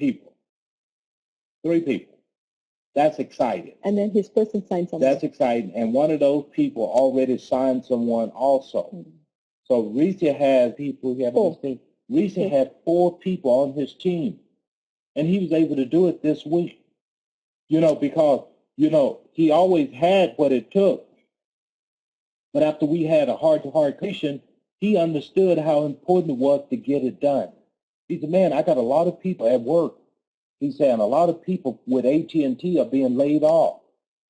people. 3 people. That's exciting. And then his person signed someone. That's exciting. And one of those people already signed someone also. Mm-hmm. So Reese has people. Reese had 4 people on his team, and he was able to do it this week. Because he always had what it took. But after we had a heart-to-heart conversation, he understood how important it was to get it done. He said, man, I got a lot of people at work. He's saying a lot of people with AT&T are being laid off.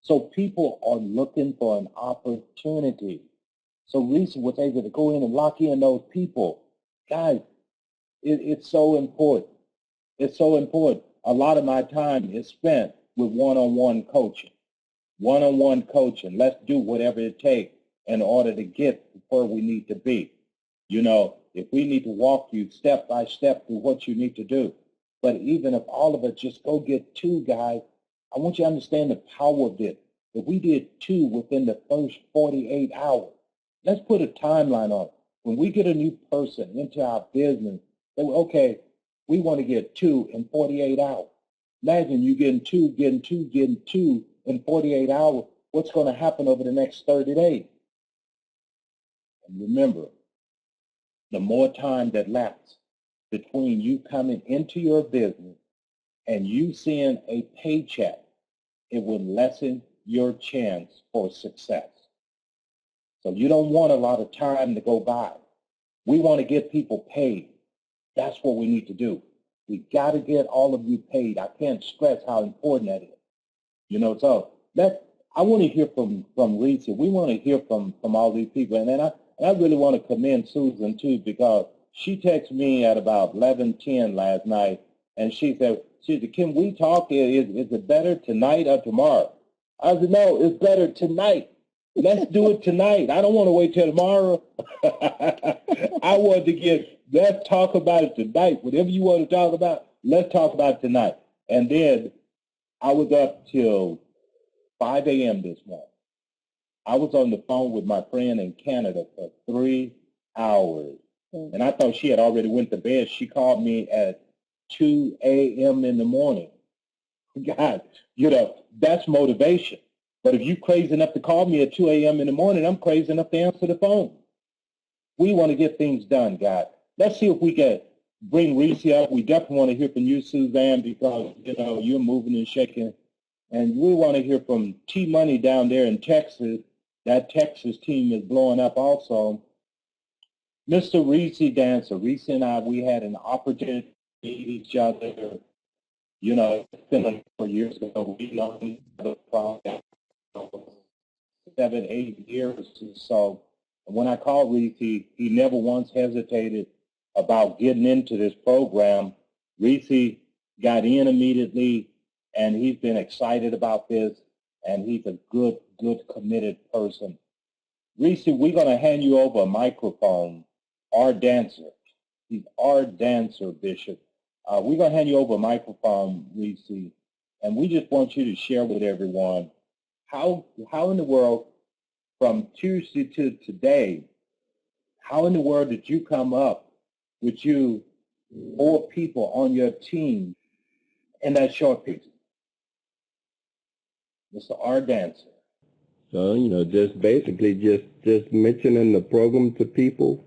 So people are looking for an opportunity. So Reese was able to go in and lock in those people. Guys, it's so important. It's so important. A lot of my time is spent with one-on-one coaching. One-on-one coaching. Let's do whatever it takes in order to get where we need to be. If we need to walk you step by step through what you need to do. But even if all of us just go get 2 guys, I want you to understand the power of this. If we did 2 within the first 48 hours, let's put a timeline on it. When we get a new person into our business, they say, okay, we want to get 2 in 48 hours. Imagine you getting 2 in 48 hours. What's going to happen over the next 30 days? And remember, the more time that lapses between you coming into your business and you seeing a paycheck, it will lessen your chance for success. So you don't want a lot of time to go by. We want to get people paid. That's what we need to do. We got to get all of you paid. I can't stress how important that is. So I want to hear from Reese. We want to hear from all these people. And then I really want to commend Susan, too, because she texted me at about 11:10 last night, and she said, can we talk? Is it better tonight or tomorrow? I said, no, it's better tonight. Let's do it tonight. I don't want to wait till tomorrow. I want to let's talk about it tonight. Whatever you want to talk about, let's talk about it tonight. And then I was up till 5 a.m. this morning. I was on the phone with my friend in Canada for 3 hours. And I thought she had already went to bed. She called me at 2 a.m. in the morning. God, that's motivation. But if you're crazy enough to call me at 2 a.m. in the morning, I'm crazy enough to answer the phone. We want to get things done, guys. Let's see if we can bring Reese up. We definitely want to hear from you, Suzanne, because, you're moving and shaking. And we want to hear from T-Money down there in Texas. That Texas team is blowing up also. Mr. Reese Dancer, Reese and I, we had an opportunity to meet each other, it's been like 4 years ago. We know each other for 7, 8 years. So when I called Reese, he never once hesitated about getting into this program. Reese got in immediately, and he's been excited about this, and he's a good, committed person. Reese, we're going to hand you over a microphone. Our dancer. He's our dancer, Bishop. We're going to hand you over a microphone, Reese, and we just want you to share with everyone how in the world, from Tuesday to today, how in the world did you come up with 4 people on your team in that short piece? Mr. R. Dancer. So, just basically just mentioning the program to people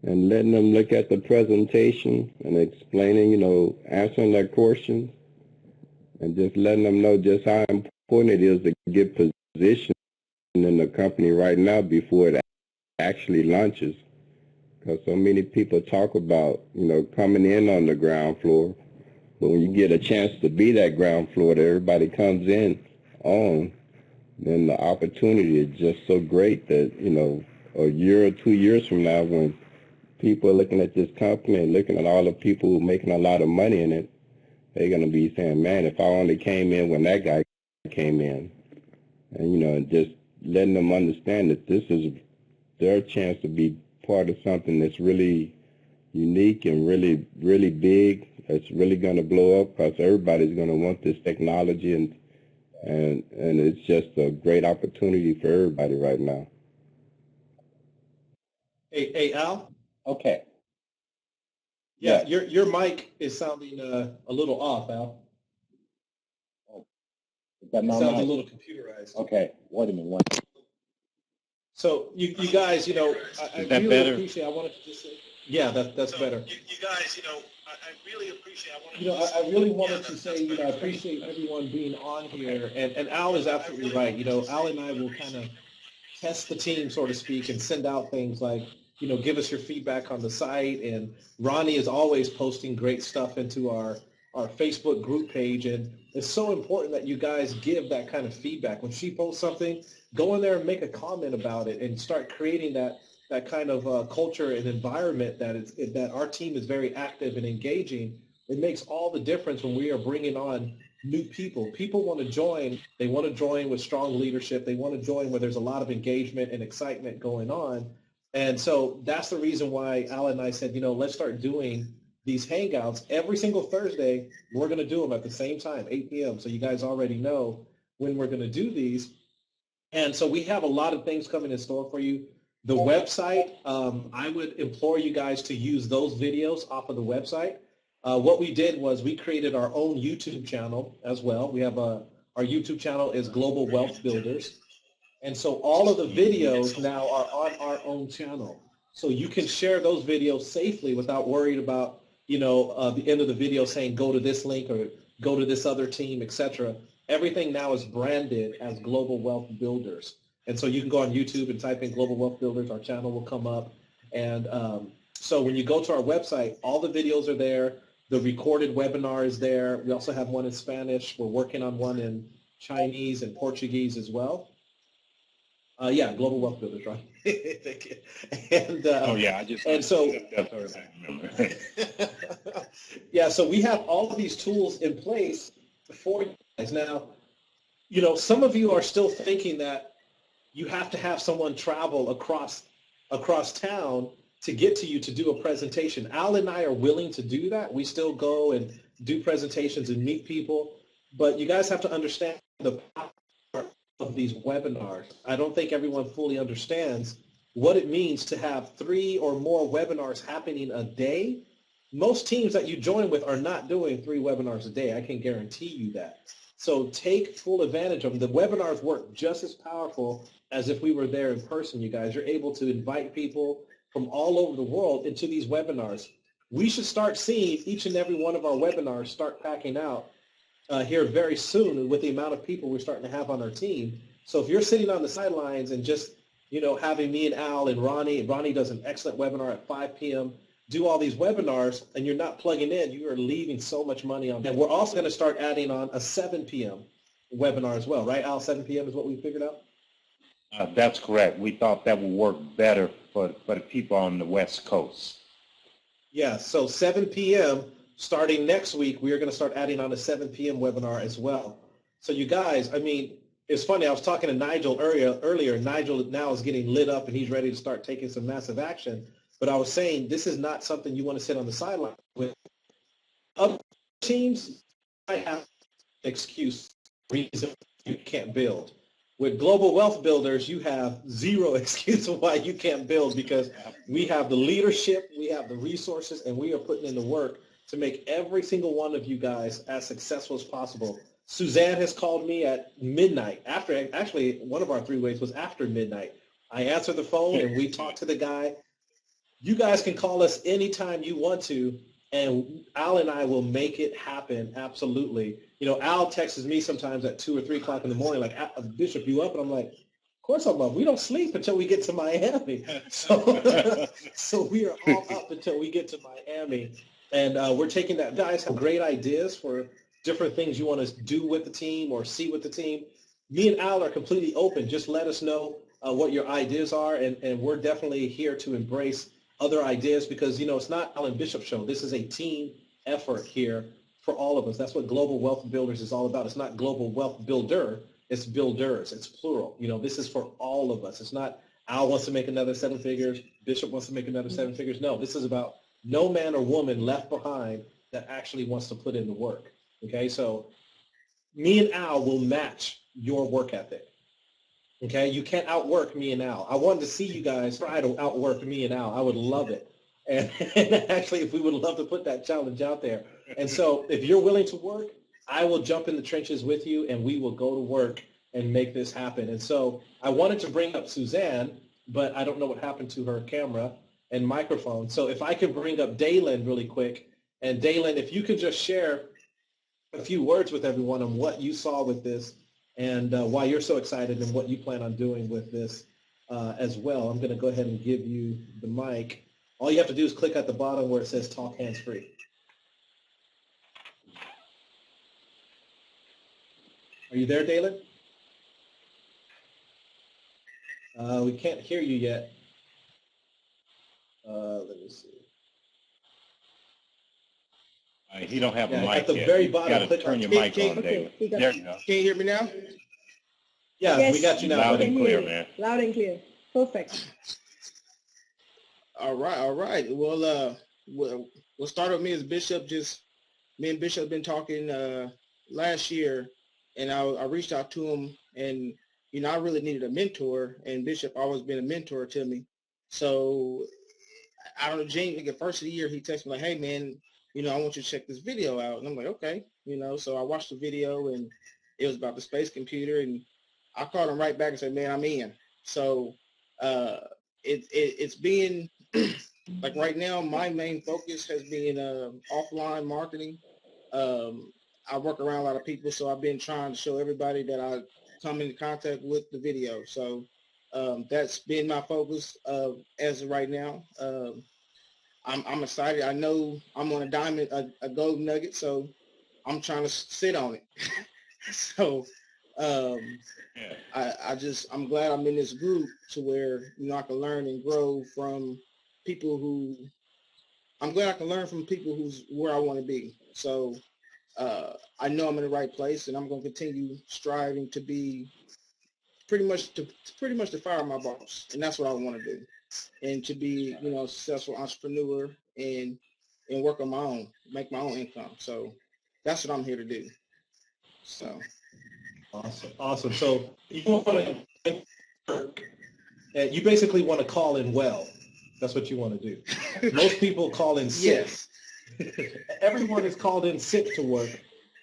and letting them look at the presentation and explaining, answering their questions, and just letting them know just how important it is to get positioned in the company right now before it actually launches. Because so many people talk about, coming in on the ground floor, but when you get a chance to be that ground floor that everybody comes in on, then the opportunity is just so great that, a year or 2 years from now, when people are looking at this company and looking at all the people who are making a lot of money in it, they're going to be saying, man, if I only came in when that guy came in. And, just letting them understand that this is their chance to be part of something that's really unique and really, really big. It's really going to blow up because everybody's going to want this technology, and it's just a great opportunity for everybody right now. Hey, Al? Okay. Yeah, your mic is sounding a little off, Al. Oh, it sounds a little computerized. Okay, wait a minute. So you guys, you know, I really better? appreciate. I wanted to just say, yeah, that's better. You guys, you know, I really appreciate. I really wanted to say, you know, I appreciate everyone being on here, and Al is absolutely right. You know, Al and I will kind of test the team, so to speak, and send out things like, you know, give us your feedback on the site. And Ronnie is always posting great stuff into our Facebook group page. And it's so important that you guys give that kind of feedback. When she posts something, go in there and make a comment about it and start creating that kind of culture and environment that our team is very active and engaging. It makes all the difference when we are bringing on new people. People want to join. They want to join with strong leadership. They want to join where there's a lot of engagement and excitement going on. And so that's the reason why Alan and I said, you know, let's start doing these Hangouts every single Thursday. We're going to do them at the same time, 8 p.m. So you guys already know when we're going to do these. And so we have a lot of things coming in store for you. The website, I would implore you guys to use those videos off of the website. What we did was we created our own YouTube channel as well. We have our YouTube channel is Global Wealth Builders. And so all of the videos now are on our own channel. So you can share those videos safely without worrying about, you know, the end of the video saying go to this link or go to this other team, etc. Everything now is branded as Global Wealth Builders. And so you can go on YouTube and type in Global Wealth Builders. Our channel will come up. And so when you go to our website, all the videos are there. The recorded webinar is there. We also have one in Spanish. We're working on one in Chinese and Portuguese as well. Yeah, Global Wealth Builders, right? Thank you. And, I just and so remember. yeah, so we have all of these tools in place for you guys. Now, you know, some of you are still thinking that you have to have someone travel across town to get to you to do a presentation. Al and I are willing to do that. We still go and do presentations and meet people, but you guys have to understand the power of these webinars. I don't think everyone fully understands what it means to have 3 or more webinars happening a day. Most teams that you join with are not doing 3 webinars a day. I can guarantee you that. So take full advantage of them. The webinars work just as powerful as if we were there in person, you guys. You're able to invite people from all over the world into these webinars. We should start seeing each and every one of our webinars start packing out here very soon with the amount of people we're starting to have on our team. So if you're sitting on the sidelines and just, you know, having me and Al and Ronnie does an excellent webinar at 5 p.m., do all these webinars, and you're not plugging in, you are leaving so much money on that. And we're also going to start adding on a 7 p.m. webinar as well, right, Al? 7 p.m. is what we figured out? That's correct. We thought that would work better for the people on the West Coast. Yeah, so 7 p.m. starting next week, we are going to start adding on a 7 p.m. webinar as well. So you guys, I mean, it's funny. I was talking to Nigel earlier. Nigel now is getting lit up, and he's ready to start taking some massive action. But I was saying this is not something you want to sit on the sideline with. Other teams might have an excuse, reason you can't build. With Global Wealth Builders, you have zero excuse of why you can't build, because we have the leadership, we have the resources, and we are putting in the work to make every single one of you guys as successful as possible. Suzanne has called me at midnight. Actually, one of our 3-ways was after midnight. I answered the phone, and we talked to the guy. You guys can call us anytime you want to, and Al and I will make it happen, absolutely. You know, Al texts me sometimes at 2 or 3 o'clock in the morning, like, Bishop, you up? And I'm like, of course I'm up. We don't sleep until we get to Miami. So, so we are all up until we get to Miami. And we're taking that. Guys have great ideas for different things you want to do with the team or see with the team. Me and Al are completely open. Just let us know what your ideas are, and we're definitely here to embrace other ideas, because, you know, it's not Alan Bishop's show. This is a team effort here for all of us. That's what Global Wealth Builders is all about. It's not Global Wealth Builder. It's builders. It's plural. You know, this is for all of us. It's not Al wants to make another 7 figures. Bishop wants to make another 7 figures. No, this is about no man or woman left behind that actually wants to put in the work. Okay, so me and Al will match your work ethic. Okay, you can't outwork me and Al. I wanted to see you guys try to outwork me and Al. I would love it. And, and actually, if we would love to put that challenge out there. And so if you're willing to work, I will jump in the trenches with you, and we will go to work and make this happen. And so I wanted to bring up Suzanne, but I don't know what happened to her camera and microphone. So if I could bring up Dalen really quick. And Dalen, if you could just share a few words with everyone on what you saw with this and why you're so excited and what you plan on doing with this as well. I'm going to go ahead and give you the mic. All you have to do is click at the bottom where it says Talk Hands Free. Are you there, Dalen? We can't hear you yet. Let me see. He don't have a mic at the yet. very You bottom, gotta click turn on- your mic on, Okay, David. There you go. Can you hear me now? Yeah, Yes, we got you now, Loud buddy. and clear, man. Loud and clear. Perfect. All right, all right. Well, we'll start with me as Bishop. Me and Bishop have been talking last year, and I reached out to him, and I really needed a mentor, and Bishop always been a mentor to me. So I don't know, January, the first of the year, he texted me like, "Hey, man, I want you to check this video out." And I'm like, "Okay," So I watched the video, and it was about the space computer, and I called him right back and said, "Man, I'm in." So it's being like right now, my main focus has been offline marketing. I work around a lot of people, so I've been trying to show everybody that I come into contact with the video. So that's been my focus as of right now. I'm excited. I know I'm on a gold nugget, so I'm trying to sit on it. So I'm glad I'm in this group to where I can learn and grow from people who I'm glad I can learn from people who's where I want to be. So I know I'm in the right place, and I'm going to continue striving to be pretty much to fire my boss, and that's what I want to do, and to be a successful entrepreneur and work on my own, make my own income. So that's what I'm here to do. So Awesome. So you want to work, and you basically want to call in well. That's what you want to do. Most people call in sick. yes. Everyone is called in sick to work.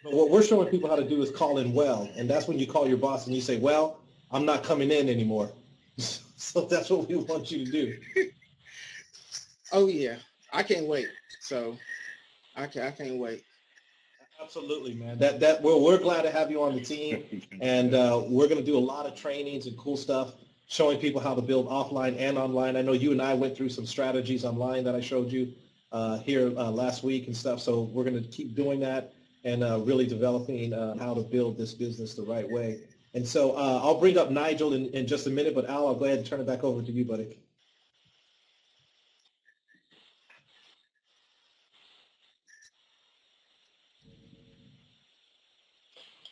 But what we're showing people how to do is call in well. And that's when you call your boss and you say, "Well, I'm not coming in anymore." So that's what we want you to do. Oh yeah, I can't wait. So I can't wait. Absolutely, man. We're glad to have you on the team, and we're going to do a lot of trainings and cool stuff, showing people how to build offline and online. I know you and I went through some strategies online that I showed you here last week and stuff. So we're going to keep doing that and really developing how to build this business the right way. And so I'll bring up Nigel in just a minute, but Al, I'll go ahead and turn it back over to you, buddy.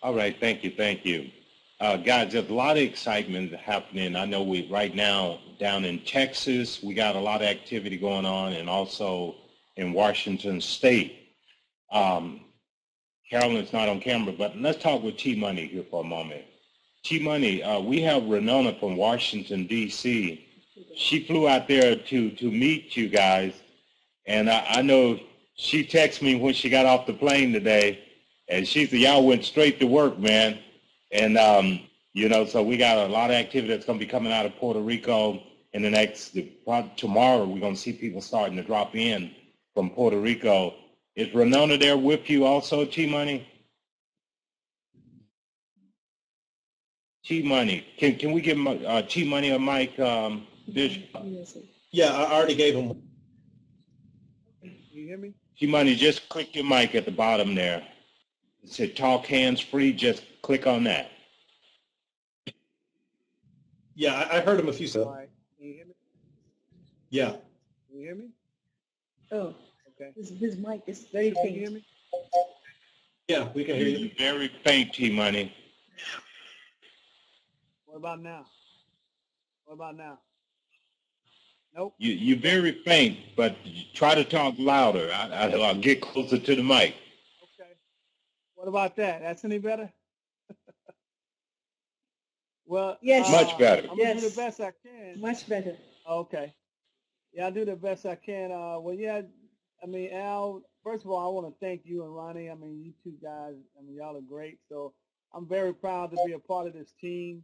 All right, thank you. Guys, there's a lot of excitement happening. I know right now down in Texas, we got a lot of activity going on, and also in Washington State. Carolyn's not on camera, but let's talk with T-Money here for a moment. T-Money, we have Renona from Washington, D.C. She flew out there to meet you guys, and I know she texted me when she got off the plane today, and she said, "Y'all went straight to work, man." And, so we got a lot of activity that's going to be coming out of Puerto Rico in the tomorrow. We're going to see people starting to drop in from Puerto Rico. Is Renona there with you also, T-Money? T-Money. Can we give T-Money a mic, Bishop? Yeah, I already gave him. You hear me? T-Money, just click your mic at the bottom there. It said talk hands free. Just click on that. Yeah, I heard him a few times. All right. Can you hear me? Yeah. Can you hear me? Oh, Okay. his mic is very Can you hear faint. me? Yeah, we can hear you. You're very faint, T-Money. What about now? What about now? Nope. You're very faint, but try to talk louder. I'll get closer to the mic. Okay. What about that? That's any better? Well, Yes. Much better. I'm gonna do Yes. the best I can. Much better. Okay. Yeah, I do the best I can. Well, yeah, I mean, Al, first of all, I want to thank you and Ronnie. I mean, you two guys, I mean, y'all are great. So I'm very proud to be a part of this team.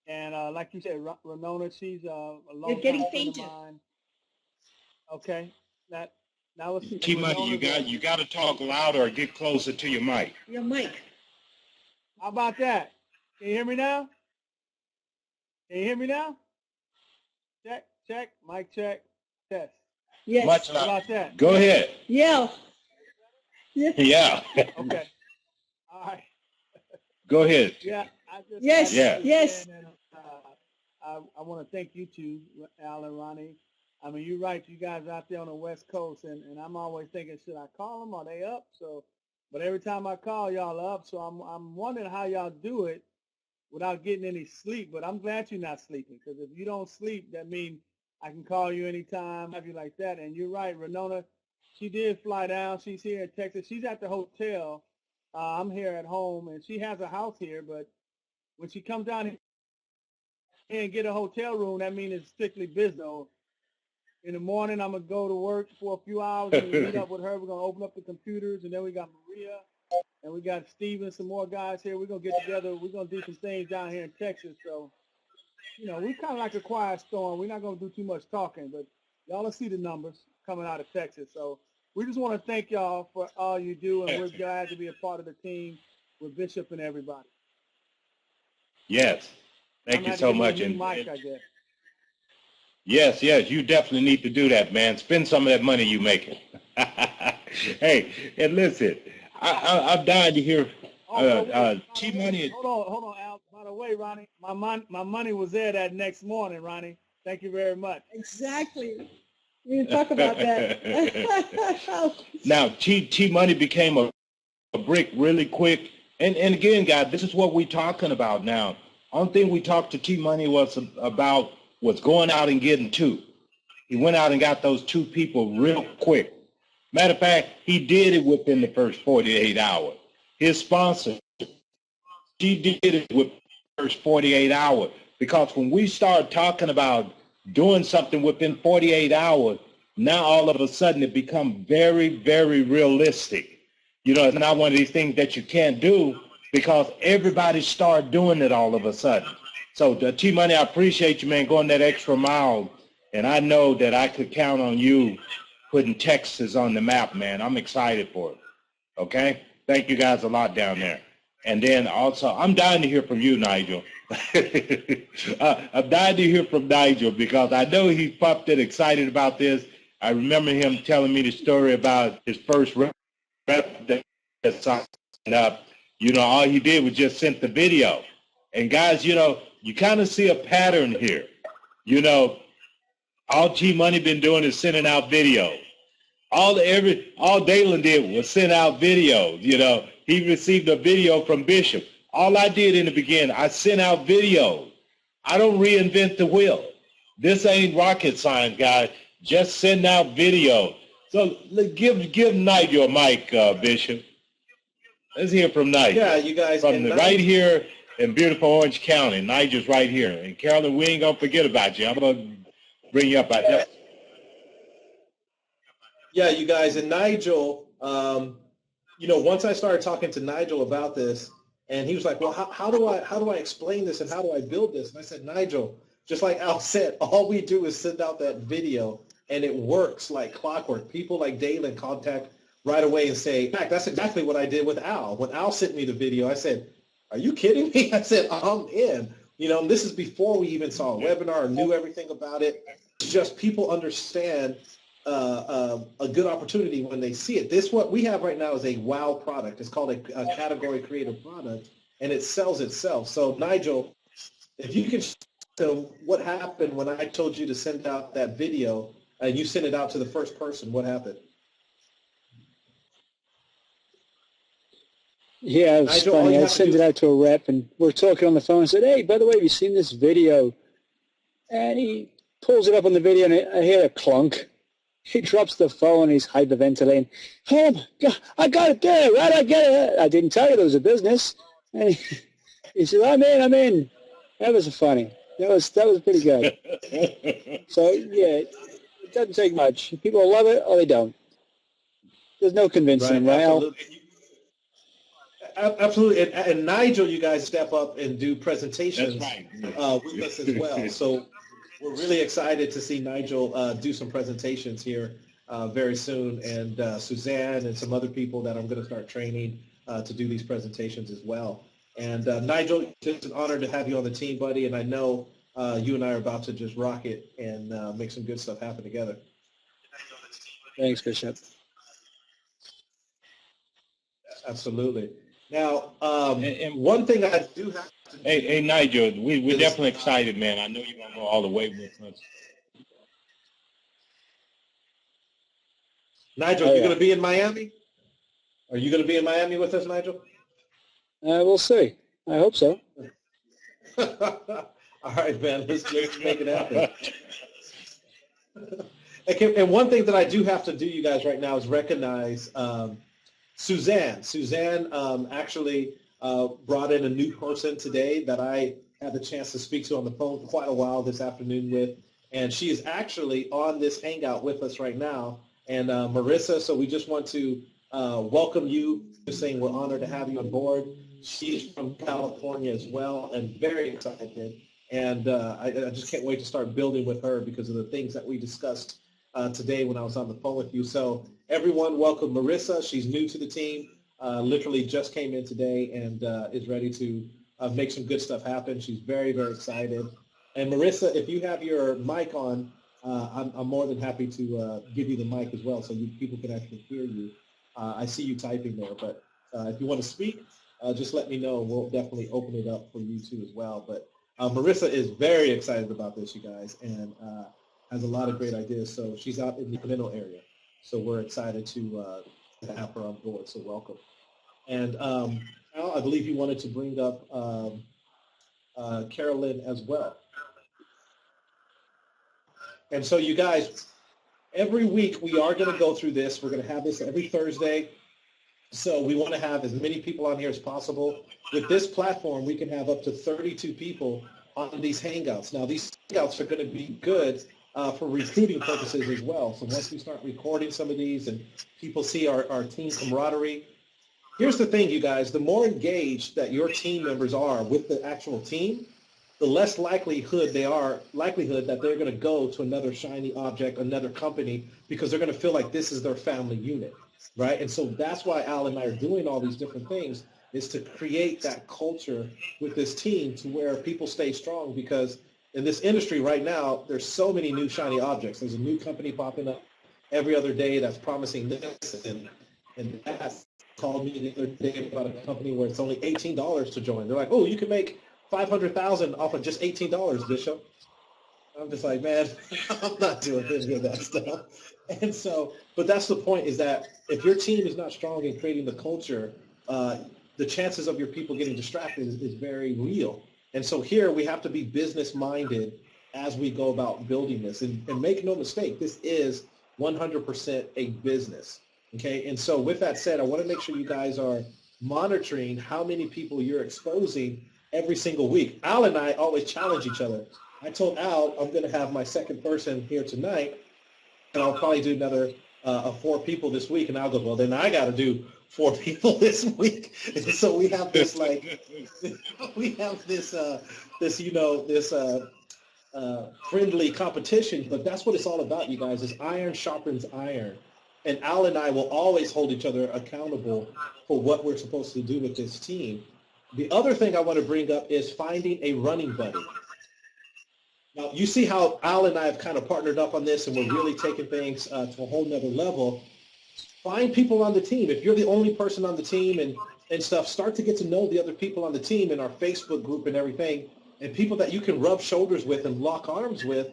And like you said, Ramona, she's a You're longtime getting friend of fainter. mine. Okay, that now let's see. T Money, you got to talk louder or get closer to your mic. Your mic. How about that? Can you hear me now? Can you hear me now? Check, check, mic check, test. Yes. Much How louder. about that? Go ahead. Yeah. Yeah. Yeah. Okay. All right. Go ahead. Yeah, I just Yes. Yeah. Yes. and, I want to thank you two, Al and Ronnie. I mean, you're right. You guys out there on the West Coast, and I'm always thinking, should I call them? Are they up? So, but every time I call, y'all are up. So I'm wondering how y'all do it without getting any sleep. But I'm glad you're not sleeping, because if you don't sleep, that means I can call you anytime, have you like that. And you're right, Renona, she did fly down. She's here in Texas. She's at the hotel. I'm here at home, and she has a house here. But when she comes down here and get a hotel room, that means it's strictly business. So in the morning, I'm gonna go to work for a few hours and then meet up with her. We're gonna open up the computers, and then we got Maria and we got Steve and some more guys here. We're gonna get together. We're gonna do some things down here in Texas. So, you know, we kind of like a quiet storm. We're not gonna do too much talking, but y'all will see the numbers coming out of Texas. So we just want to thank y'all for all you do, and we're glad to be a part of the team with Bishop and everybody. Yes. Thank you so much. And Mike, I guess. Yes, you definitely need to do that, man. Spend some of that money you making. Hey, and listen, I'm dying to hear T Money. Hold on, Al. By the way, Ronnie, my money was there that next morning, Ronnie. Thank you very much. Exactly. We can talk about that. Now, T Money became a brick really quick. And again, guys, this is what we're talking about now. Only thing we talked to T Money was about was going out and getting two. He went out and got those two people real quick. Matter of fact, he did it within the first 48 hours. His sponsor, she did it within the first 48 hours. Because when we start talking about doing something within 48 hours, now all of a sudden it becomes very, very realistic. You know, it's not one of these things that you can't do because everybody started doing it all of a sudden. So T-Money, I appreciate you, man, going that extra mile. And I know that I could count on you putting Texas on the map, man. I'm excited for it. Okay? Thank you guys a lot down there. And then also, I'm dying to hear from you, Nigel. I'm dying to hear from Nigel because I know he's pumped and excited about this. I remember him telling me the story about his first rep that signed up. You know, all he did was just send the video. And guys, you know, you kind of see a pattern here. You know, all G Money been doing is sending out videos. All Dalen did was send out videos. You know, he received a video from Bishop. All I did in the beginning, I sent out videos. I don't reinvent the wheel. This ain't rocket science, guys. Just send out videos. So give Nigel a mic, Bishop. Let's hear from Nigel. Yeah, you guys. From right here in beautiful Orange County. Nigel's right here. And Carolyn, we ain't going to forget about you. I'm going to bring you up. Yeah, you guys. And Nigel, you know, once I started talking to Nigel about this, and he was like, well, how do I explain this and how do I build this? And I said, Nigel, just like Al said, all we do is send out that video and it works like clockwork. People like Dalen contact right away and say, in fact, that's exactly what I did with Al. When Al sent me the video, I said, are you kidding me? I said, I'm in. You know, and this is before we even saw a webinar or knew everything about it. It's just people understand a good opportunity when they see it. This what we have right now is a wow product. It's called a category creative product, and it sells itself. So Nigel, if you can show what happened when I told you to send out that video and you sent it out to the first person, what happened? Yeah, it was Nigel, funny. I sent it out to a rep, and we're talking on the phone and said, hey, by the way, have you seen this video? And he pulls it up on the video, and I hear a clunk. He drops the phone. He's hyperventilating. Oh, my God, I got it there. Right, I get it. I didn't tell you there was a business. And he said, I'm in. That was funny. That was pretty good. So, yeah, doesn't take much. People love it or they don't. There's no convincing them, right? Absolutely. Absolutely. And Nigel, you guys step up and do presentations with us as well. So we're really excited to see Nigel do some presentations here very soon, and Suzanne and some other people that I'm going to start training to do these presentations as well. And Nigel, it's an honor to have you on the team, buddy, and I know you and I are about to just rock it and make some good stuff happen together. Thanks, Bishop. Absolutely. Now, and one thing I do have to do. Hey, Nigel, we're definitely excited, man. I know you're going to go all the way with us. Nigel, you going to be in Miami? Are you going to be in Miami with us, Nigel? We'll see. I hope so. All right, man. Let's make it happen. And one thing that I do have to do, you guys, right now is recognize Suzanne. Suzanne actually brought in a new person today that I had the chance to speak to on the phone for quite a while this afternoon with, and she is actually on this Hangout with us right now. And Marissa, so we just want to welcome you, just saying we're honored to have you on board. She's from California as well and very excited. And I just can't wait to start building with her because of the things that we discussed today when I was on the phone with you. So everyone, welcome Marissa. She's new to the team, literally just came in today and is ready to make some good stuff happen. She's very, very excited. And Marissa, if you have your mic on, I'm more than happy to give you the mic as well so people can actually hear you. I see you typing there, but if you want to speak, just let me know. We'll definitely open it up for you too as well. But Marissa is very excited about this, you guys, and has a lot of great ideas. So she's out in the Sacramento area. So we're excited to have her on board. So welcome. And Al, I believe you wanted to bring up Carolyn as well. And so you guys, every week we are going to go through this. We're going to have this every Thursday. So we want to have as many people on here as possible. With this platform, we can have up to 32 people on these Hangouts. Now, these Hangouts are going to be good for recruiting purposes as well. So once we start recording some of these and people see our team camaraderie, here's the thing, you guys. The more engaged that your team members are with the actual team, the less likelihood that they're going to go to another shiny object, another company, because they're going to feel like this is their family unit, right? And so that's why Al and I are doing all these different things, is to create that culture with this team to where people stay strong, because in this industry right now, there's so many new shiny objects. There's a new company popping up every other day that's promising this, and that called me the other day about a company where it's only $18 to join. They're like, oh, you can make $500,000 off of just $18, Bishop. I'm just like, man, I'm not doing any of that stuff. And so, but that's the point, is that if your team is not strong in creating the culture, the chances of your people getting distracted is very real. And so here we have to be business-minded as we go about building this. And make no mistake, this is 100% a business, okay? And so with that said, I want to make sure you guys are monitoring how many people you're exposing every single week. Al and I always challenge each other. I told Al I'm going to have my second person here tonight, and I'll probably do another 4 people this week. And I'll go, well, then I got to do 4 people this week. And so we have this friendly competition. But that's what it's all about, you guys. Is iron sharpens iron. And Al and I will always hold each other accountable for what we're supposed to do with this team. The other thing I want to bring up is finding a running buddy. Now, you see how Al and I have kind of partnered up on this, and we're really taking things to a whole nother level. Find people on the team. If you're the only person on the team and stuff, start to get to know the other people on the team in our Facebook group and everything, and people that you can rub shoulders with and lock arms with.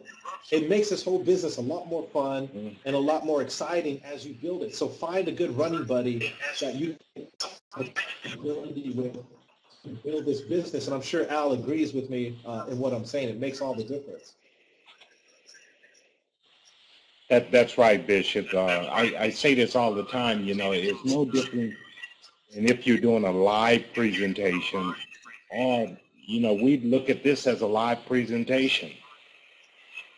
It makes this whole business a lot more fun and a lot more exciting as you build it. So find a good running buddy that you have ability with to build this business. And I'm sure Al agrees with me in what I'm saying. It makes all the difference. That's right, Bishop. I say this all the time, it's no different than if you're doing a live presentation, or, we look at this as a live presentation.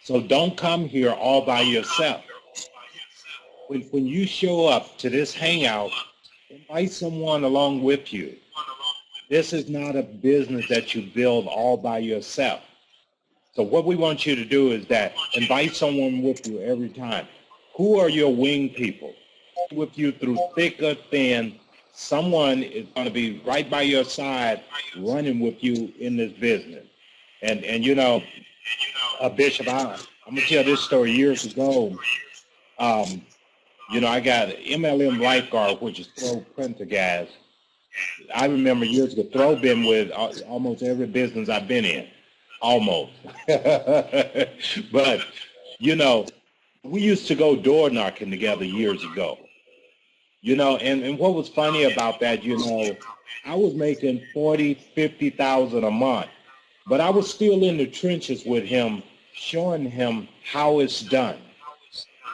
So don't come here all by yourself. When you show up to this hangout, invite someone along with you. This is not a business that you build all by yourself. So what we want you to do is that invite someone with you every time. Who are your wing people? With you through thick or thin, someone is going to be right by your side running with you in this business. And you know, Bishop, I'm going to tell this story years ago. You know, I got MLM lifeguard, which is throw printer gas. I remember years ago, throw been with almost every business I've been in, almost. But, you know, we used to go door knocking together years ago. You know, and what was funny about that, you know, I was making 40, 50,000 a month, but I was still in the trenches with him, showing him how it's done.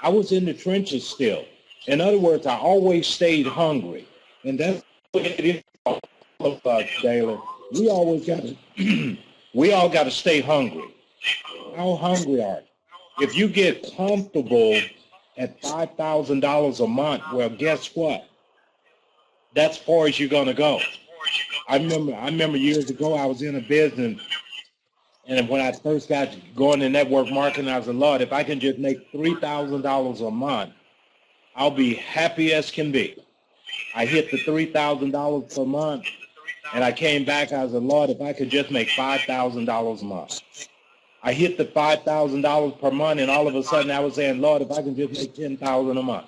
I was in the trenches still. In other words, I always stayed hungry. And that's what it is all of us, Taylor. We always got to, we all got to stay hungry. How hungry are you? If you get comfortable at $5,000 a month, well, guess what? That's as far as you're going to go. I remember years ago I was in a business, and when I first got going in network marketing, I was like, Lord, if I can just make $3,000 a month, I'll be happy as can be. I hit the $3,000 per month, and I came back. I was like, Lord, if I could just make $5,000 a month. I hit the $5,000 per month, and all of a sudden I was saying, Lord, if I can just make $10,000 a month.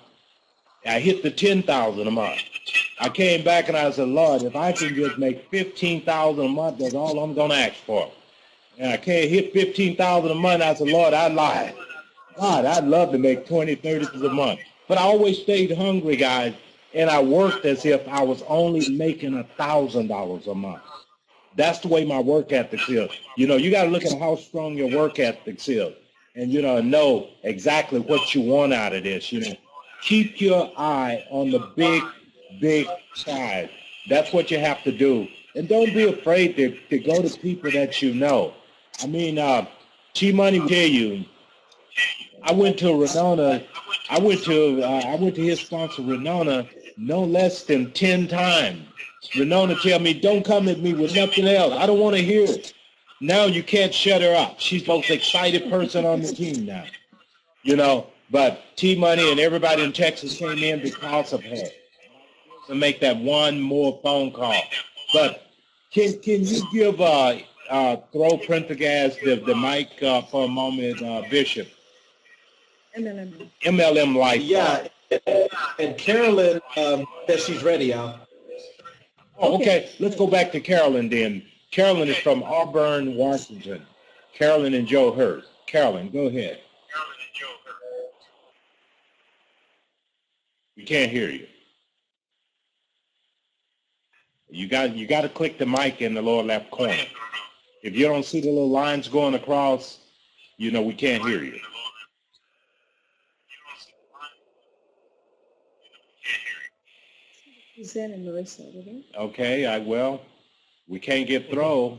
I hit the $10,000 a month. I came back and I said, Lord, if I can just make $15,000 a month, that's all I'm going to ask for. And I can't hit $15,000 a month. I said, Lord, I lied. God, I'd love to make 20, 30 a month. But I always stayed hungry, guys, and I worked as if I was only making $1,000 a month. That's the way my work ethic is. You know, you got to look at how strong your work ethic is, and know exactly what you want out of this. You know, keep your eye on the big prize. That's what you have to do, and don't be afraid to go to people that you know. I mean, G Money will tell you. I went to Renona. I went to his sponsor Renona no less than 10 times. Renona tell me, don't come at me with nothing else. I don't want to hear it. Now you can't shut her up. She's the most excited person on the team now. You know, but T-Money and everybody in Texas came in because of her. To make that one more phone call. But can you give Throw Prendergast the mic for a moment, Bishop? MLM Life. Yeah, and Carolyn says she's ready, Al. Oh, okay. Let's go back to Carolyn then. Carolyn is from Auburn, Washington. Carolyn and Joe Hurst. Carolyn, go ahead. We can't hear you. You got to click the mic in the lower left corner. If you don't see the little lines going across, you know we can't hear you. Suzanne and Marissa over there. Okay, well, we can't get through.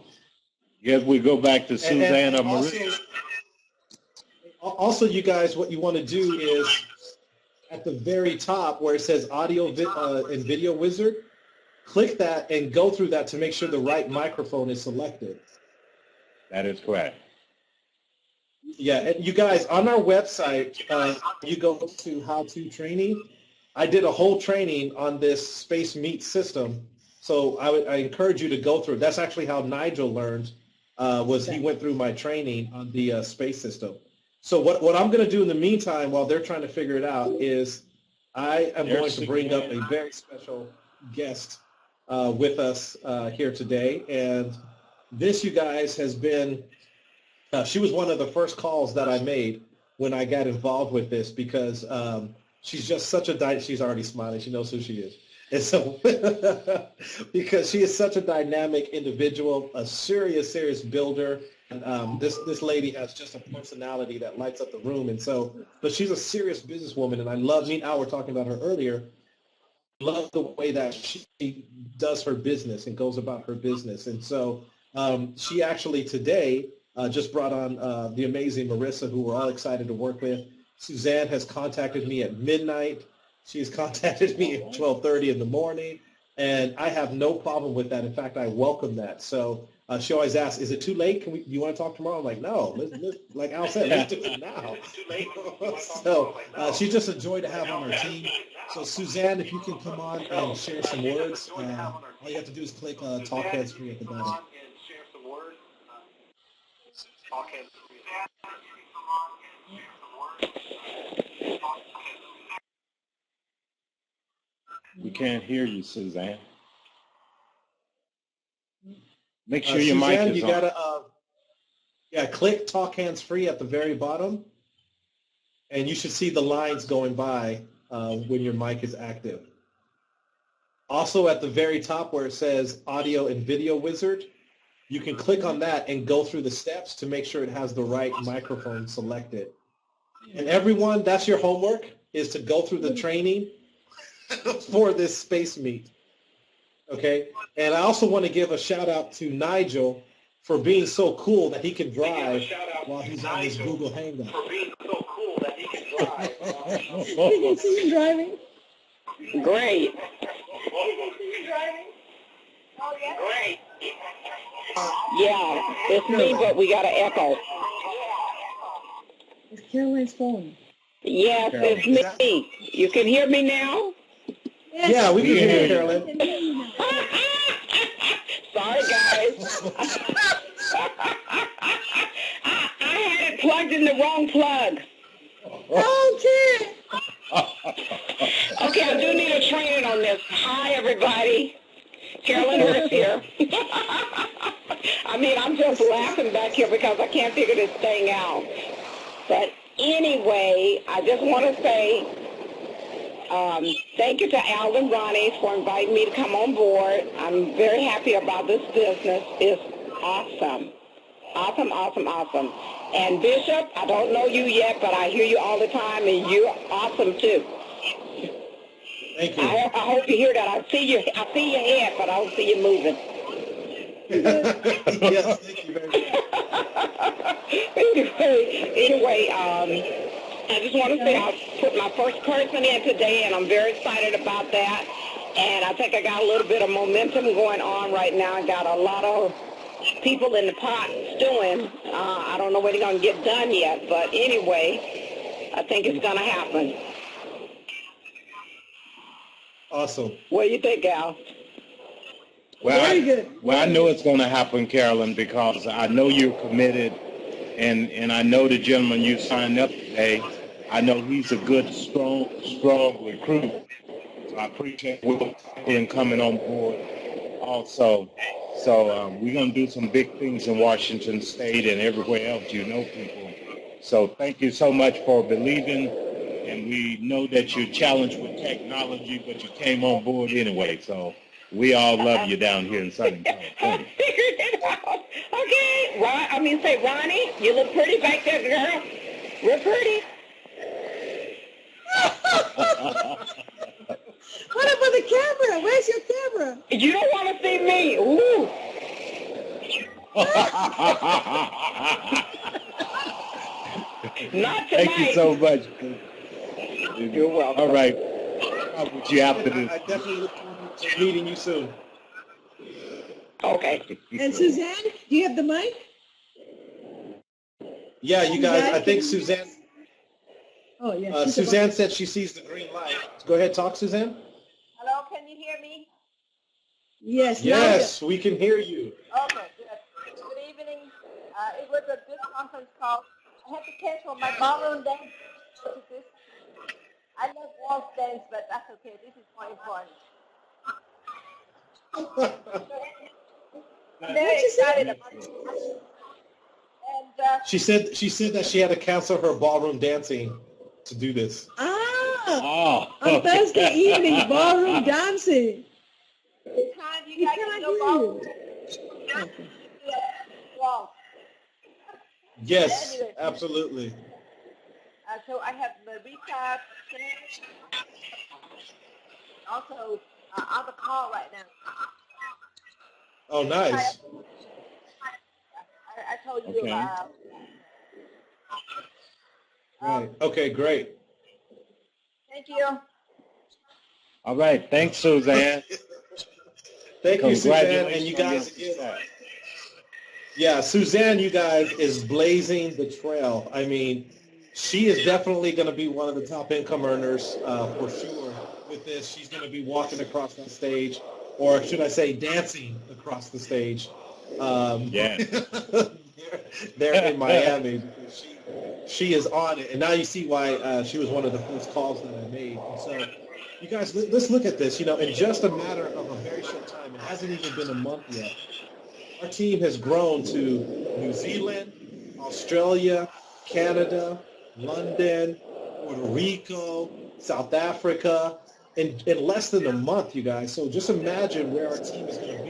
Guess we go back to Suzanne or Marissa. Also, you guys, what you want to do is at the very top where it says Audio and Video Wizard, click that and go through that to make sure the right microphone is selected. That is correct. Yeah, and you guys, on our website, you go to how-to training. I did a whole training on this Space Meet system, so I encourage you to go through it. That's actually how Nigel learned, he went through my training on the space system. So what I'm going to do in the meantime while they're trying to figure it out is I am going to bring up a very special guest with us here today. And this, you guys, has been, she was one of the first calls that I made when I got involved with this because she's just such a, she's already smiling. She knows who she is. And so, because she is such a dynamic individual, a serious builder. And this lady has just a personality that lights up the room. And so, but she's a serious businesswoman. And I love, me and Al were talking about her earlier, love the way that she does her business and goes about her business. And so she actually today Just brought on the amazing Marissa, who we're all excited to work with. Suzanne has contacted me at midnight. She's contacted me at 12:30 in the morning, and I have no problem with that. In fact, I welcome that. So she always asks, "Is it too late? Do you want to talk tomorrow?" I'm like, "No, let's like Al said, let's do it now." So she's just a joy to have on our team. So Suzanne, if you can come on and share some words, all you have to do is click "Talk Hands Free" at the bottom. We can't hear you, Suzanne. Make sure your mic Suzanne, is you on. gotta click "Talk Hands Free" at the very bottom, and you should see the lines going by when your mic is active. Also, at the very top where it says Audio and Video Wizard, you can click on that and go through the steps to make sure it has the right microphone selected. And everyone, that's your homework, is to go through the training for this space meet. Okay? And I also want to give a shout out to Nigel for being so cool that he can drive while he's on his Google Hangout. You can see him driving. Great. Great. Yeah, it's me, but we got an echo. It's Caroline's phone. Yes, it's me. You can hear me now? Yes. Yeah, we can hear you, I Carolyn. can hear you now. Sorry, guys. I had it plugged in the wrong plug. Okay. Okay, I do need a training on this. Hi, everybody. Carolyn Hurst here. I mean, I'm just laughing back here because I can't figure this thing out. But anyway, I just want to say thank you to Al and Ronnie for inviting me to come on board. I'm very happy about this business. It's awesome. Awesome, awesome, awesome. And Bishop, I don't know you yet, but I hear you all the time, and you're awesome too. Thank you. I hope you hear that. I see your head, but I don't see you moving. Yes, thank you very much. anyway, I just want to say I put my first person in today, and I'm very excited about that. And I think I got a little bit of momentum going on right now. I got a lot of people in the pot stewing. I don't know when it's going to get done yet, but anyway, I think it's going to happen. Awesome. What do you think, Al? Very good. Well, I know it's going to happen, Carolyn, because I know you're committed, and I know the gentleman you signed up today. I know he's a good, strong recruit. So I appreciate him coming on board also. So we're going to do some big things in Washington State and everywhere else, you know, people. So thank you so much for believing, and we know that you're challenged with technology, but you came on board anyway. So we all love you down here in Southern California. I figured it out. Okay. Say, Ronnie, you look pretty back there, girl. Real pretty. What about the camera? Where's your camera? You don't want to see me. Ooh. Not tonight. Thank you so much. You're welcome. All right. I'll put you after this. I definitely look forward to meeting you soon. Okay. And Suzanne, do you have the mic? Yeah, you guys, I think Suzanne. Oh, yeah. Suzanne said she sees the green light. Go ahead, talk, Suzanne. Hello, can you hear me? Yes. Yes, we can hear you. Okay, good. Good evening. It was a good conference call. I had to cancel my ballroom dance. I love waltz dance, but that's okay. This is more important. I'm very excited about it. And She said that she had to cancel her ballroom dancing to do this. On Thursday evening, ballroom dancing. the time you guys can go ballroom. Okay. Waltz. Yes, Anyway. absolutely. So I have Marita, also on the call right now. Oh, nice. I told know you're Okay. alive. Right. Okay, great. Thank you. All right. Thanks, Suzanne. Thank you, Suzanne. And Congratulations you on your guys, again, success. yeah, Suzanne, you guys, is blazing the trail. I mean, she is definitely going to be one of the top income earners for sure with this. She's going to be walking across that stage, or should I say dancing across the stage. Yeah. They're in Miami. Because she is on it. And now you see why she was one of the first calls that I made. And so you guys, let's look at this. You know, in just a matter of a very short time, it hasn't even been a month yet, our team has grown to New Zealand, Australia, Canada, London, Puerto Rico, South Africa, in less than a month, you guys. So just imagine where our team is going to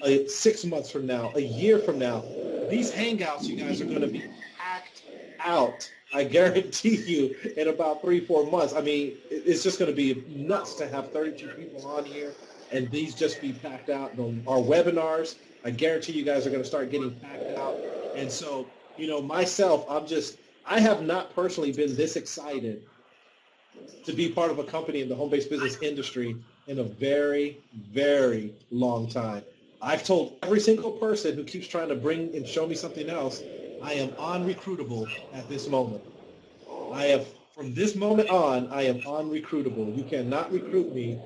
be 6 months from now, a year from now. These Hangouts, you guys, are going to be packed out. I guarantee you in about 3-4 months. I mean, it's just going to be nuts to have 32 people on here and these just be packed out. Our webinars, I guarantee you guys are going to start getting packed out. And so, you know, myself, I have not personally been this excited to be part of a company in the home-based business industry in a very, very long time. I've told every single person who keeps trying to bring and show me something else, I am unrecruitable at this moment. From this moment on, I am unrecruitable. You cannot recruit me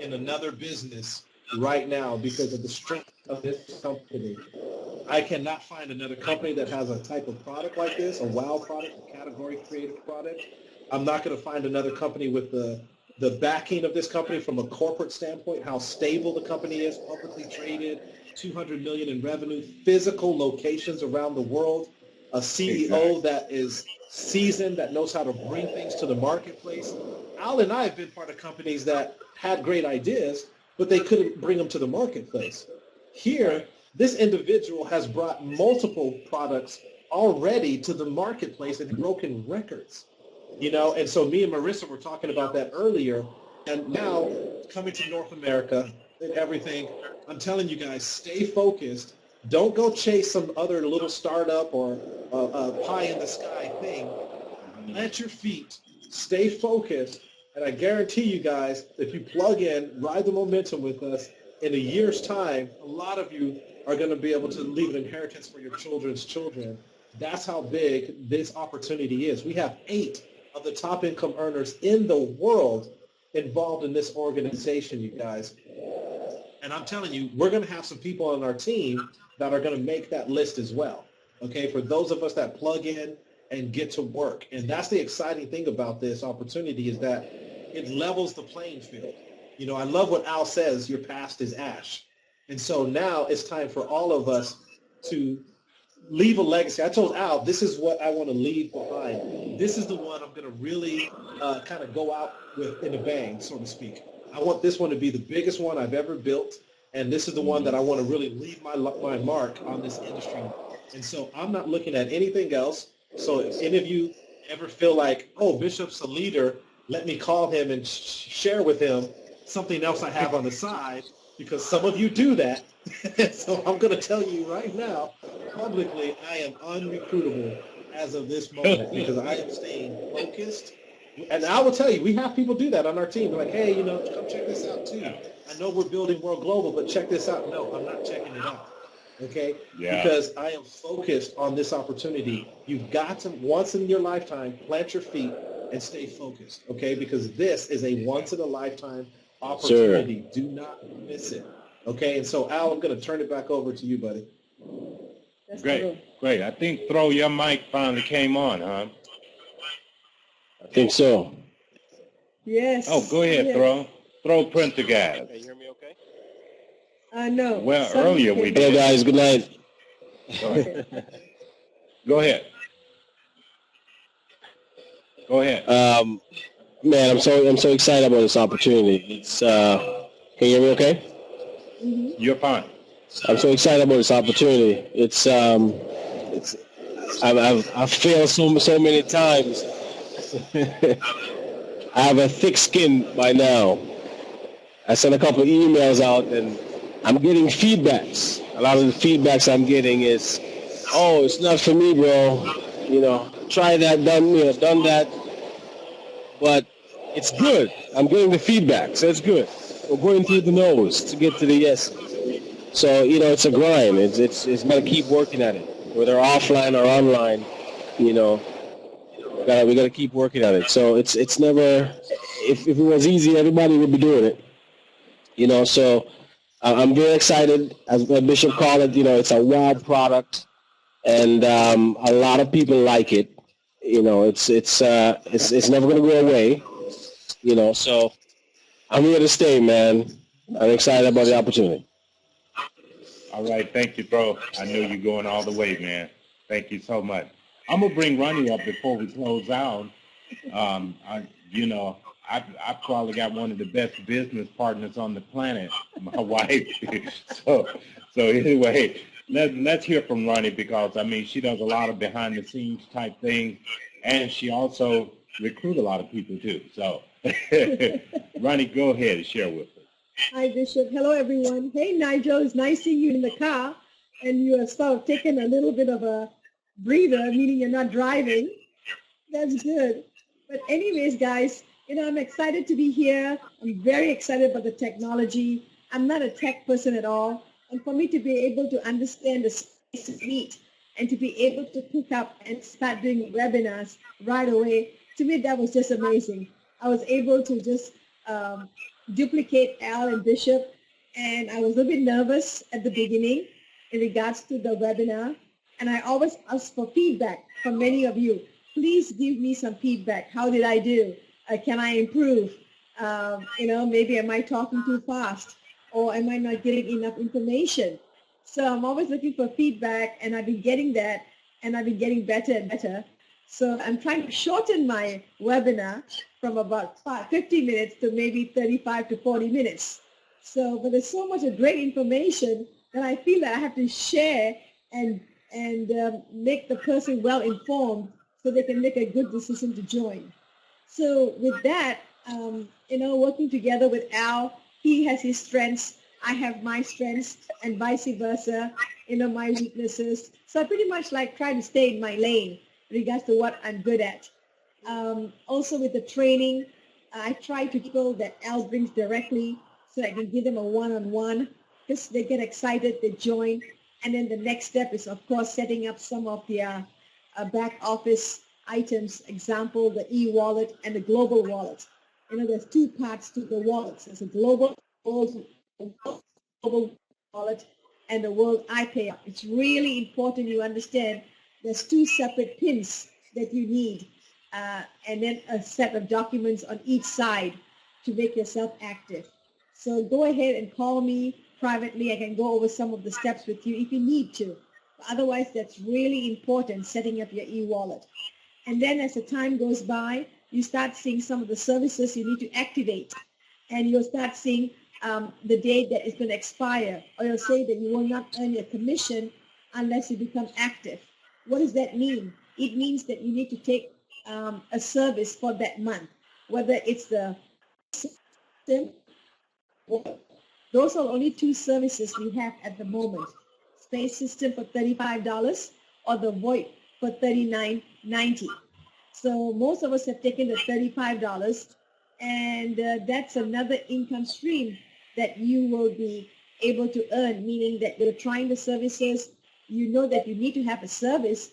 in another business right now because of the strength of this company. I cannot find another company that has a type of product like this, a wow product, a category creative product. I'm not going to find another company with the backing of this company from a corporate standpoint, how stable the company is, publicly traded, 200 million in revenue, physical locations around the world, a CEO that is seasoned, that knows how to bring things to the marketplace. Al and I have been part of companies that had great ideas, but they couldn't bring them to the marketplace. Here, this individual has brought multiple products already to the marketplace and broken records. You know, and so me and Marissa were talking about that earlier, and now coming to North America and everything, I'm telling you guys, stay focused. Don't go chase some other little startup or pie in the sky thing. Plant your feet, stay focused, and I guarantee you guys, if you plug in, ride the momentum with us, in a year's time, a lot of you are going to be able to leave an inheritance for your children's children. That's how big this opportunity is. We have 8 of the top income earners in the world involved in this organization, you guys. And I'm telling you, we're going to have some people on our team that are going to make that list as well, okay, for those of us that plug in and get to work. And that's the exciting thing about this opportunity, is that it levels the playing field. You know, I love what Al says, your past is ash. And so now it's time for all of us to leave a legacy. I told Al, this is what I want to leave behind. This is the one I'm going to really kind of go out with in a bang, so to speak. I want this one to be the biggest one I've ever built, and this is the one that I want to really leave my mark on this industry. And so I'm not looking at anything else. So if any of you ever feel like, oh, Bishop's a leader, let me call him and share with him something else I have on the side, because some of you do that. So I'm going to tell you right now, publicly, I am unrecruitable as of this moment, because I am staying focused. And I will tell you, we have people do that on our team. They're like, hey, you know, come check this out too. I know we're building World Global, but check this out. No, I'm not checking it out. Okay? Yeah. Because I am focused on this opportunity. You've got to, once in your lifetime, plant your feet and stay focused. Okay? Because this is a once in a lifetime opportunity. Sure. Do not miss it. Okay? And so, Al, I'm going to turn it back over to you, buddy. That's Great. cool. Great. I think Throw, your mic finally came on, huh? I think so. Yes. Oh, go ahead, yes. Throw Printer guys. Can you hear me okay? I know. Well, Suddenly earlier we came- did. Hello, guys. Good night. Go ahead. Go ahead. Go ahead. Man, I'm so excited about this opportunity. It's can you hear me okay? You're fine. I'm so excited about this opportunity. I've failed so many times. I have a thick skin by now. I sent a couple of emails out, and I'm getting feedbacks. A lot of the feedbacks I'm getting is oh, it's not for me, bro. You know, try that, done that, but it's good. I'm getting the feedback, so it's good. We're going through the no's to get to the yes. So, it's a grind. It's got to keep working at it, whether offline or online. You know, we gotta keep working at it. So it's never. If it was easy, everybody would be doing it. So I'm very excited. As Bishop called it, it's a wow product, and a lot of people like it. It's never gonna go away. So I'm here to stay, man. I'm excited about the opportunity. All right, thank you, bro. I know you're going all the way, man. Thank you so much. I'm gonna bring Ronnie up before we close out. I probably got one of the best business partners on the planet, my wife. so anyway, let's hear from Ronnie, because I mean she does a lot of behind the scenes type things, and she also recruit a lot of people too. So Ronnie, go ahead and share with us. Hi, Bishop. Hello, everyone. Hey, Nigel. It's nice seeing you in the car, and you have sort of taken a little bit of a breather, meaning you're not driving. That's good. But anyways, guys, I'm excited to be here. I'm very excited about the technology. I'm not a tech person at all. And for me to be able to understand the space of meet and to be able to pick up and start doing webinars right away, to me, that was just amazing. I was able to just duplicate Al and Bishop, and I was a bit nervous at the beginning in regards to the webinar. And I always ask for feedback from many of you. Please give me some feedback. How did I do? Can I improve? Maybe am I talking too fast, or am I not getting enough information? So I'm always looking for feedback, and I've been getting that, and I've been getting better and better. So I'm trying to shorten my webinar from about 50 minutes to maybe 35 to 40 minutes. So, but there's so much of great information that I feel that I have to share and make the person well informed so they can make a good decision to join. So with that, working together with Al, he has his strengths, I have my strengths, and vice versa, my weaknesses. So I pretty much try to stay in my lane in regards to what I'm good at. Also with the training, I try to people that Al brings directly so I can give them a one-on-one, because they get excited, they join. And then the next step is, of course, setting up some of the back office items, example, the e-wallet and the global wallet. There's two parts to the wallets. There's a global wallet and the world iPay. It's really important you understand there's two separate pins that you need, and then a set of documents on each side to make yourself active. So go ahead and call me privately. I can go over some of the steps with you if you need to. Otherwise, that's really important, setting up your e-wallet. And then as the time goes by, you start seeing some of the services you need to activate. And you'll start seeing the date that it's going to expire, or you'll say that you will not earn your commission unless you become active. What does that mean? It means that you need to take a service for that month, whether it's the system. Those are only two services we have at the moment. Space System for $35 or the VoIP for $39.90. So most of us have taken the $35, and that's another income stream that you will be able to earn, meaning that you're trying the services, you know that you need to have a service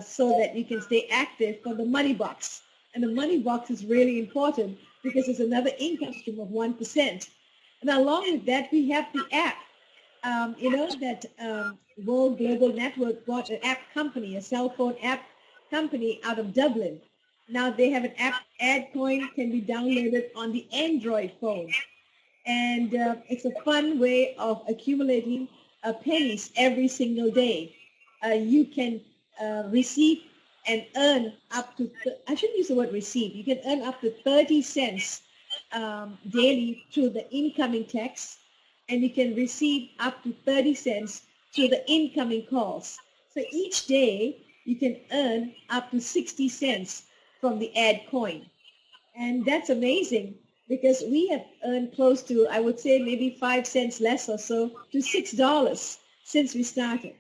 so that you can stay active for the money box. And the money box is really important because it's another income stream of 1%. And along with that, we have the app. That World Global Network bought an app company, a cell phone app company out of Dublin. Now they have an app, AdCoin, can be downloaded on the Android phone. And it's a fun way of accumulating pennies every single day. You can receive and earn up to, I shouldn't use the word receive, you can earn up to 30 cents daily through the incoming text, and you can receive up to 30 cents through the incoming calls. So each day you can earn up to 60 cents from the ad coin. And that's amazing because we have earned close to, I would say maybe 5 cents less or so to $6 since we started.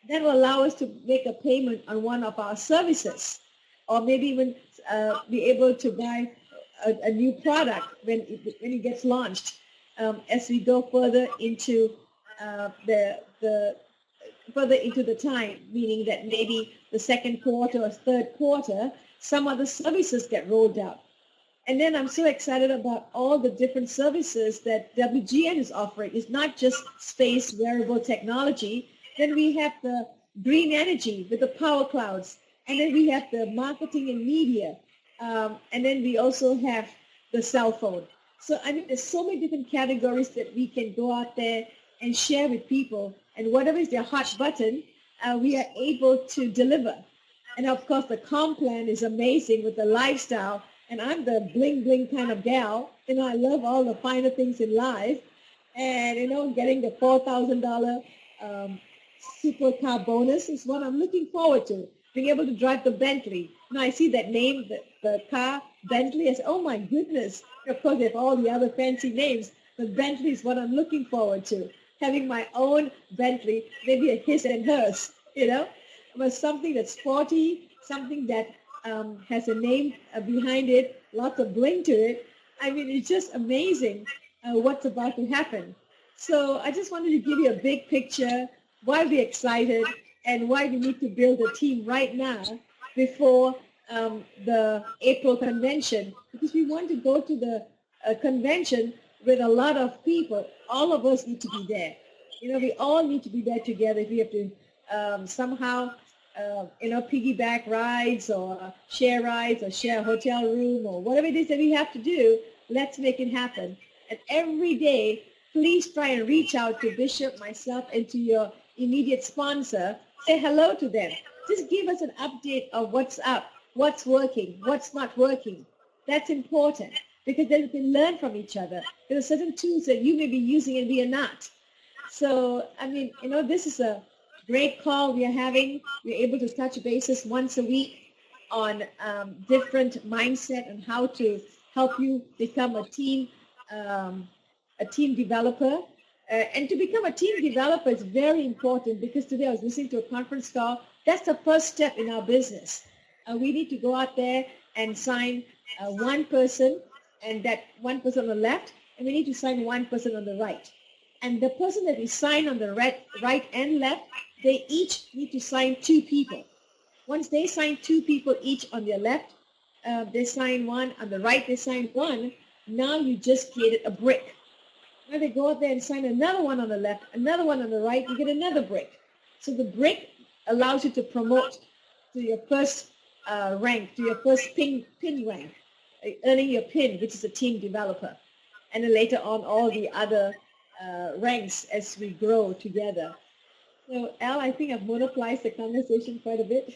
that will allow us to make a payment on one of our services, or maybe even be able to buy a new product when it gets launched. As we go further into further into the time, meaning that maybe the second quarter or third quarter, some other services get rolled out. And then I'm so excited about all the different services that WGN is offering. It's not just space wearable technology. Then we have the green energy with the power clouds. And then we have the marketing and media. And then we also have the cell phone. So I mean, there's so many different categories that we can go out there and share with people. And whatever is their hot button, we are able to deliver. And of course, the comp plan is amazing with the lifestyle. And I'm the bling bling kind of gal. You know, I love all the finer things in life. And, you know, getting the $4,000 supercar bonus is what I'm looking forward to. Being able to drive the Bentley. You know, I see that name, the car, Bentley. I say, oh my goodness. Of course, they have all the other fancy names. But Bentley is what I'm looking forward to. Having my own Bentley, maybe a his and hers, you know. But something that's sporty, something that has a name behind it, lots of bling to it. I mean, it's just amazing what's about to happen. So I just wanted to give you a big picture, why we're excited, and why we need to build a team right now before the April convention, because we want to go to the convention with a lot of people. All of us need to be there. You know, we all need to be there together. If we have to somehow you know, piggyback rides or share a hotel room or whatever it is that we have to do, let's make it happen. And every day, please try and reach out to Bishop, myself, and to your immediate sponsor. Say hello to them. Just give us an update of what's up, what's working, what's not working. That's important because then we can learn from each other. There are certain tools that you may be using and we are not. So, I mean, you know, this is a great call we are having. We're able to touch bases once a week on different mindset and how to help you become a team developer. And to become a team developer is very important because today I was listening to a conference call. That's the first step in our business. We need to go out there and sign one person, and that one person on the left, and we need to sign one person on the right. And the person that we sign on the right and left, they each need to sign two people. Once they sign two people each on their left, they sign one. On the right, they sign one. Now you just created a brick. Now they go out there and sign another one on the left, another one on the right, you get another brick. So the brick allows you to promote to your first rank, to your first pin rank, earning your pin, which is a team developer. And then later on, all the other ranks as we grow together. So, Al, I think I've monopolized the conversation quite a bit.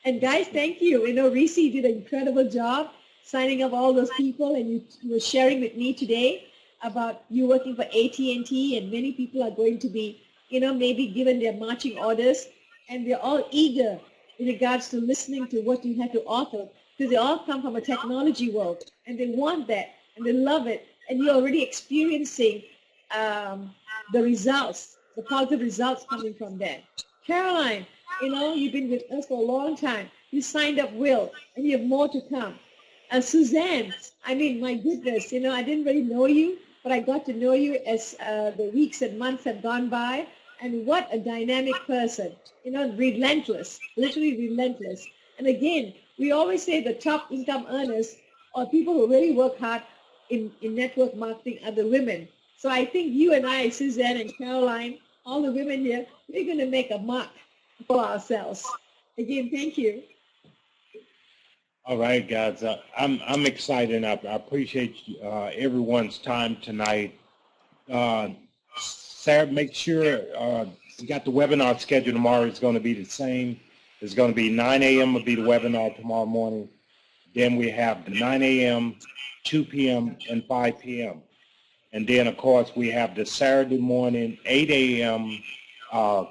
And guys, thank you. You know, Reese did an incredible job signing up all those people, and you were sharing with me today about you working for AT&T, and many people are going to be, you know, maybe given their marching orders, and they're all eager in regards to listening to what you have to offer, because they all come from a technology world, and they want that, and they love it, and you're already experiencing the results, the positive results coming from that. Caroline, you know, you've been with us for a long time. You signed up Will, and you have more to come. Suzanne, I mean, my goodness, you know, I didn't really know you, but I got to know you as the weeks and months have gone by. And what a dynamic person, you know, relentless, literally relentless. And again, we always say the top income earners or people who really work hard in network marketing are the women. So I think you and I, Suzanne and Caroline, all the women here, we're going to make a mark for ourselves. Again, thank you. All right, guys. I'm excited. And I appreciate everyone's time tonight. Sarah, make sure we got the webinar schedule tomorrow. It's going to be the same. It's going to be 9 a.m. will be the webinar tomorrow morning. Then we have the 9 a.m., 2 p.m., and 5 p.m. And then, of course, we have the Saturday morning, 8 a.m.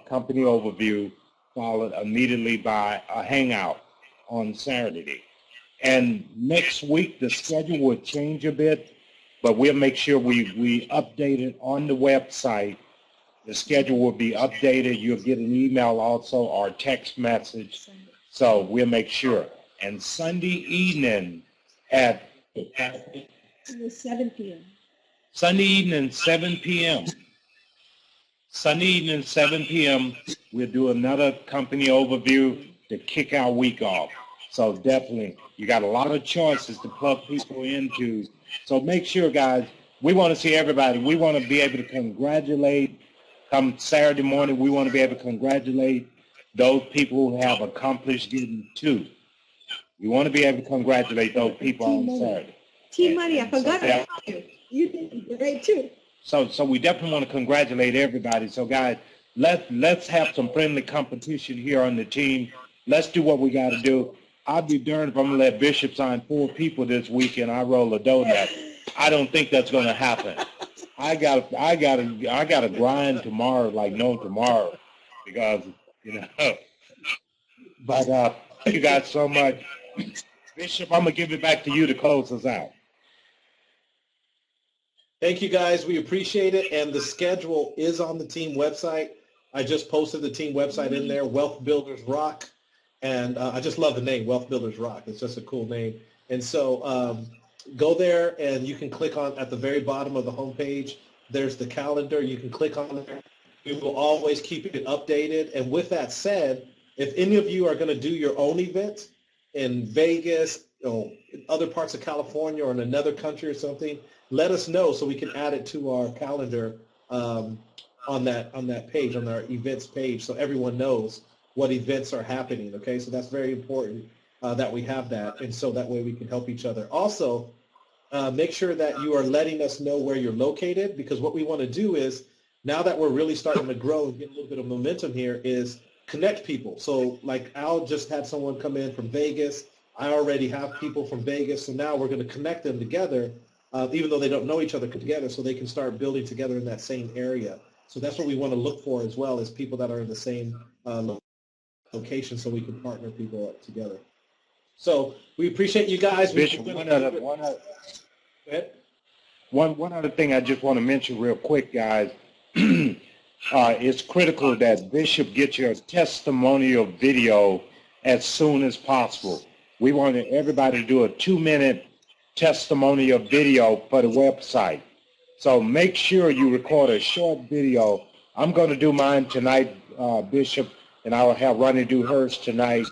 Company overview, followed immediately by a hangout on Saturday. And next week, the schedule will change a bit, but we'll make sure we update it on the website The schedule will be updated. You'll get an email also or text message. So we'll make sure. And Sunday evening at 7 p.m. Sunday evening, 7 p.m. Sunday evening, 7 p.m., we'll do another company overview to kick our week off. So definitely, you got a lot of choices to plug people into. So make sure, guys, we want to see everybody. We want to be able to congratulate. Come Saturday morning, we want to be able to congratulate those people who have accomplished getting 2. We want to be able to congratulate those people on Saturday. Team Money, I forgot about you. You did great too. So we definitely want to congratulate everybody. So guys, let's have some friendly competition here on the team. Let's do what we got to do. I'll be darned if I'm gonna let Bishop sign 4 people this weekend. I roll a donut. I don't think that's gonna happen. I gotta grind tomorrow like no tomorrow, because But thank you guys so much. Bishop, I'm gonna give it back to you to close us out. Thank you, guys. We appreciate it. And the schedule is on the team website. I just posted the team website in there, Wealth Builders Rock. And I just love the name, Wealth Builders Rock. It's just a cool name. And so go there, and you can click on, at the very bottom of the homepage, there's the calendar. You can click on there. We will always keep it updated. And with that said, if any of you are going to do your own event in Vegas, in other parts of California or in another country or something, let us know so we can add it to our calendar on that page, on our events page, so everyone knows what events are happening. Okay, so that's very important that we have that, and so that way we can help each other. Also, make sure that you are letting us know where you're located, because what we want to do is, now that we're really starting to grow and get a little bit of momentum here, is connect people. So like Al just had someone come in from Vegas. I already have people from Vegas, so now we're going to connect them together, even though they don't know each other together, so they can start building together in that same area. So that's what we want to look for as well, as people that are in the same location, so we can partner people up together. So we appreciate you guys. Bishop, one other thing I just want to mention real quick, guys. It's critical that Bishop gets your testimonial video as soon as possible. We want everybody to do a 2-minute testimonial video for the website. So make sure you record a short video. I'm going to do mine tonight, Bishop, and I will have Ronnie do hers tonight,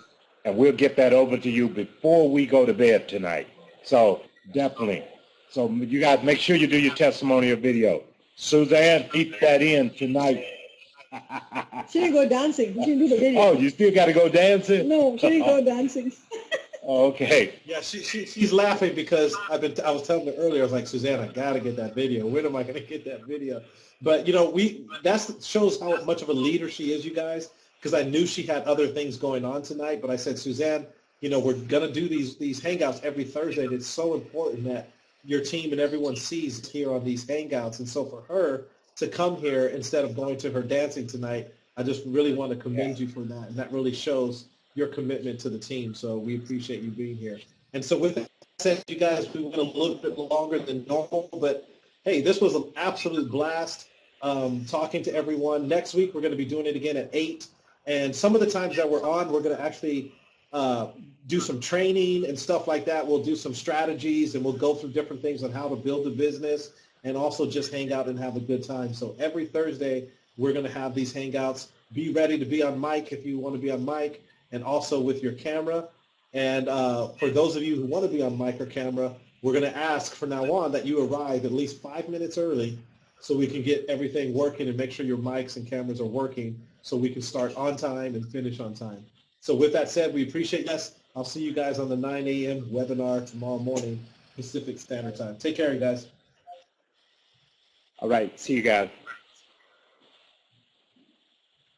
and we'll get that over to you before we go to bed tonight. So definitely. So you guys make sure you do your testimonial video. Suzanne, keep that in tonight. She didn't go dancing. She didn't do the video. Oh, you still got to go dancing? No, she didn't go dancing. Okay. Yeah, she's laughing because I was telling her earlier, I was like, Suzanne, I gotta get that video. When am I gonna get that video? But that shows how much of a leader she is, you guys, because I knew she had other things going on tonight. But I said, Suzanne, we're gonna do these hangouts every Thursday, and it's so important that your team and everyone sees here on these hangouts. And so for her to come here instead of going to her dancing tonight, I just really want to commend you for that, and that really shows your commitment to the team. So we appreciate you being here. And so with that said, you guys, we went a little bit longer than normal, but hey, this was an absolute blast talking to everyone. Next week, we're going to be doing it again at 8. And some of the times that we're on, we're going to actually do some training and stuff like that. We'll do some strategies, and we'll go through different things on how to build a business, and also just hang out and have a good time. So every Thursday, we're going to have these hangouts. Be ready to be on mic if you want to be on mic, and also with your camera. And for those of you who want to be on mic or camera, we're going to ask from now on that you arrive at least 5 minutes early so we can get everything working and make sure your mics and cameras are working so we can start on time and finish on time. So with that said, we appreciate this. I'll see you guys on the 9 a.m. webinar tomorrow morning, Pacific Standard Time. Take care, you guys. All right. See you guys.